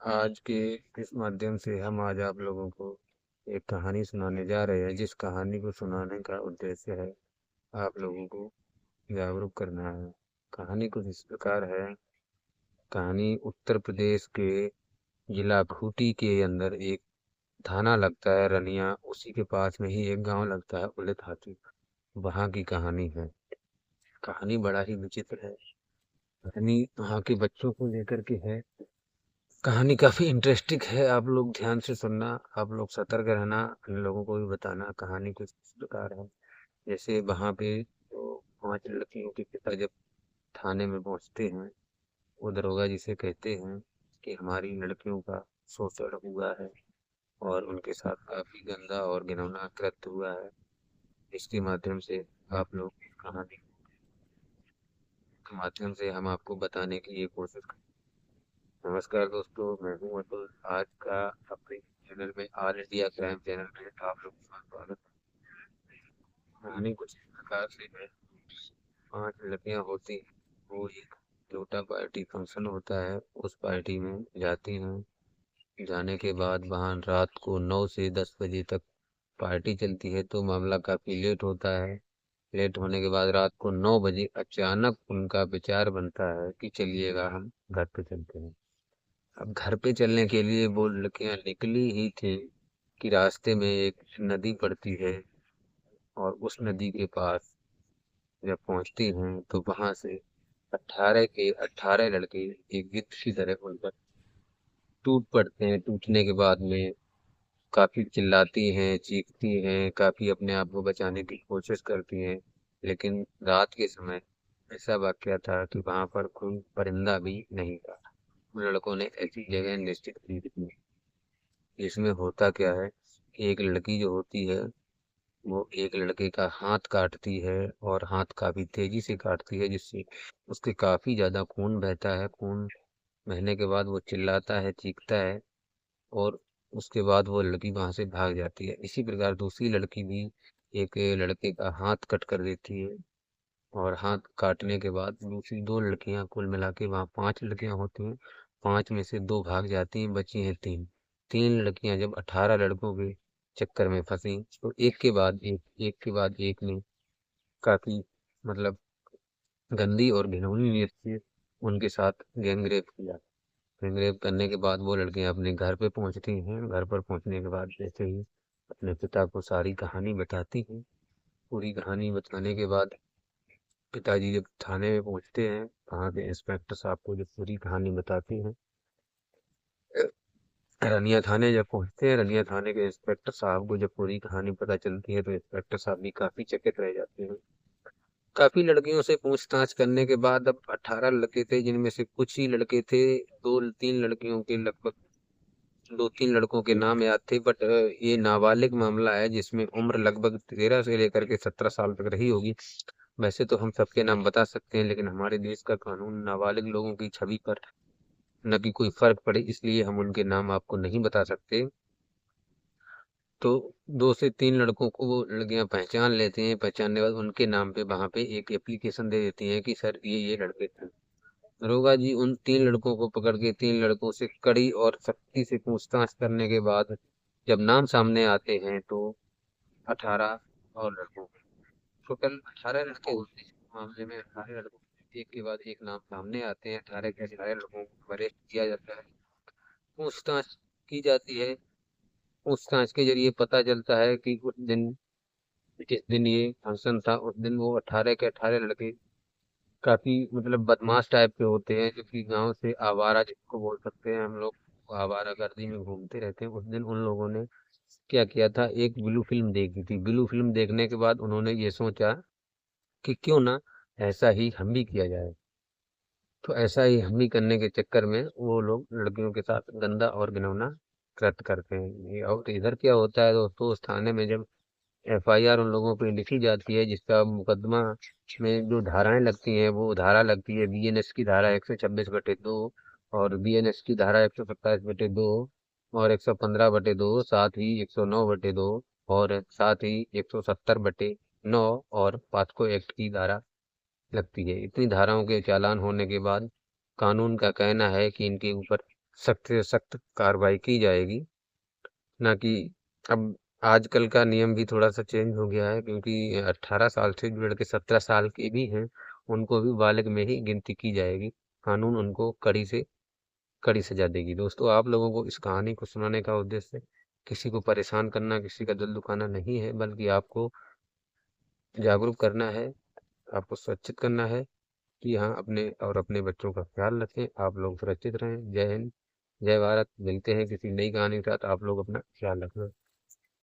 आज के इस माध्यम से हम आज आप लोगों को एक कहानी सुनाने जा रहे हैं, जिस कहानी को सुनाने का उद्देश्य है आप लोगों को जागरूक करना है। कहानी कुछ इस प्रकार है। कहानी उत्तर प्रदेश के जिला खूंटी के अंदर एक थाना लगता है रनिया, उसी के पास में ही एक गांव लगता है उलित हाथी। वहाँ की कहानी है। कहानी बड़ा ही विचित्र है। कहानी वहाँ के बच्चों को लेकर के है। कहानी काफी इंटरेस्टिंग है। आप लोग ध्यान से सुनना, आप लोग सतर्क रहना, अन्य लोगों को भी बताना। कहानी कुछ इस प्रकार है। जैसे वहां पे तो 5 लड़कियों के पिता जब थाने में पहुंचते हैं, वो दरोगा जी से कहते हैं कि हमारी लड़कियों का शोषण हुआ है और उनके साथ काफी गंदा और घिनौना कृत्य हुआ है। इसके माध्यम से आप लोग कहानी के माध्यम से हम आपको बताने की ये कोशिश करें। नमस्कार दोस्तों, मैं हूँ अतुल। आज का अपने चैनल में, ऑल इंडिया क्राइम चैनल में आप लोगों का स्वागत है। कहानी कुछ इस प्रकार से है। 5 लड़कियां होती हैं। वो एक लोटा पार्टी फंक्शन होता है, उस पार्टी में जाती हैं। जाने के बाद वहाँ रात को 9 से 10 बजे तक पार्टी चलती है, तो मामला काफी लेट होता है। लेट होने के बाद रात को 9 बजे अचानक उनका विचार बनता है कि चलिएगा हम घर पे चलते हैं। अब घर पे चलने के लिए वो लड़कियां निकली ही थी कि रास्ते में एक नदी पड़ती है, और उस नदी के पास जब पहुंचती हैं तो वहां से 18 लड़के एक गिद्ध की तरह उन पर टूट पड़ते हैं। टूटने के बाद में काफी चिल्लाती हैं, चीखती हैं, काफी अपने आप को बचाने की कोशिश करती हैं। लेकिन रात के समय ऐसा वाकया था कि वहां पर कोई परिंदा भी नहीं था। उन लड़कों ने ऐसी जगह निश्चित की थी। इसमें होता क्या है कि एक लड़की जो होती है, वो एक लड़के का हाथ काटती है, और हाथ काफी तेजी से काटती है, जिससे उसके काफी ज्यादा खून बहता है। खून बहने के बाद वो चिल्लाता है, चीखता है, और उसके बाद वो लड़की वहां से भाग जाती है। इसी प्रकार दूसरी लड़की भी एक लड़के का हाथ कट कर देती है, और हाथ काटने के बाद दूसरी 2 लड़कियां, कुल मिला के वहाँ 5 लड़कियां होती हैं। 5 में से 2 भाग जाती हैं, बची हैं 3। 3 लड़कियां जब 18 लड़कों के चक्कर में फंसी, तो एक के बाद एक ने काफी, मतलब, गंदी और घिनौनी नीयत से उनके साथ गैंगरेप किया। गैंगरेप करने के बाद वो लड़कियां अपने घर पे पहुंचती हैं। घर पर पहुंचने के बाद जैसे ही अपने पिता को सारी कहानी बताती हैं। पूरी कहानी बताने के बाद पिताजी जब थाने में पहुंचते हैं, वहाँ के इंस्पेक्टर साहब को जब पूरी कहानी बताते हैं, रनिया थाने जब पहुंचते हैं, रनिया थाने के इंस्पेक्टर साहब को जब पूरी कहानी पता चलती है, तो इंस्पेक्टर साहब भी काफी चकित रह जाते हैं। काफी लड़कियों से पूछताछ करने के बाद अब 18 लड़के थे, जिनमें से कुछ ही लड़के थे, 2-3 लड़कियों के लगभग 2-3 लड़कों के नाम याद थे, बट ये नाबालिग मामला है, जिसमें उम्र लगभग 13 से लेकर के 17 साल तक रही होगी। वैसे तो हम सबके नाम बता सकते हैं, लेकिन हमारे देश का कानून नाबालिग लोगों की छवि पर न कि कोई फर्क पड़े, इसलिए हम उनके नाम आपको नहीं बता सकते। तो 2 से 3 लड़कों को वो लड़कियां पहचान लेते हैं। पहचानने के बाद उनके नाम पे वहां पे एक एप्लीकेशन दे देती हैं कि सर ये लड़के थे। दरोगा जी उन 3 लड़कों को पकड़ के 3 लड़कों से कड़ी और सख्ती से पूछताछ करने के बाद जब नाम सामने आते हैं, तो 18 और लड़कों, टोटल 18 लड़के होते हैं। इस मामले में 18 लड़कों, एक के बाद एक नाम सामने आते हैं। 18 के 18 लड़कों को अरेस्ट किया जाता है। पूछताछ की जाती है। पूछताछ के जरिए पता चलता है कि उस दिन, जिस दिन ये फंक्शन था, उस दिन वो 18 के 18 लड़के काफी, मतलब, बदमाश टाइप के होते हैं, जो कि गांव से आवारा जिसको बोल सकते हैं हम लोग, आवारागर्दी में घूमते रहते हैं। उस दिन उन लोगों ने क्या किया था, एक ब्लू फिल्म देखी थी। ब्लू फिल्म देखने के बाद उन्होंने ये सोचा कि क्यों ना ऐसा ही हम भी किया जाए। तो ऐसा ही हम भी करने के चक्कर में वो लोग लड़कियों के साथ गंदा और घिनौना कृत्य करते हैं। और इधर क्या होता है दोस्तों, उस थाने में जब एफआईआर उन लोगों पे लिखी जाती है, जिसका मुकदमा में जो धाराएं लगती हैं, वो धारा लगती है बीएनएस की धारा 126/2, और बीएनएस की धारा 127/2, और 115/2, साथ ही 109/2, और साथ ही 170/9, और पास्को एक्ट की धारा लगती है। इतनी धाराओं के चालान होने के बाद कानून का कहना है कि इनके ऊपर सख्त से सख्त कार्रवाई की जाएगी। ना कि अब आजकल का नियम भी थोड़ा सा चेंज हो गया है, क्योंकि 18 साल से जो लड़के 17 साल के भी हैं उनको भी बालग में ही गिनती की जाएगी। कानून उनको कड़ी से कड़ी सजा देगी। दोस्तों, आप लोगों को इस कहानी को सुनाने का उद्देश्य किसी को परेशान करना, किसी का दिल दुखाना नहीं है, बल्कि आपको जागरूक करना है, आपको सचेत करना है कि हाँ, अपने और अपने बच्चों का ख्याल रखें। आप लोग सुरक्षित रहें। जय हिंद, जय भारत। मिलते हैं किसी नई कहानी के साथ। आप लोग अपना ख्याल रखना।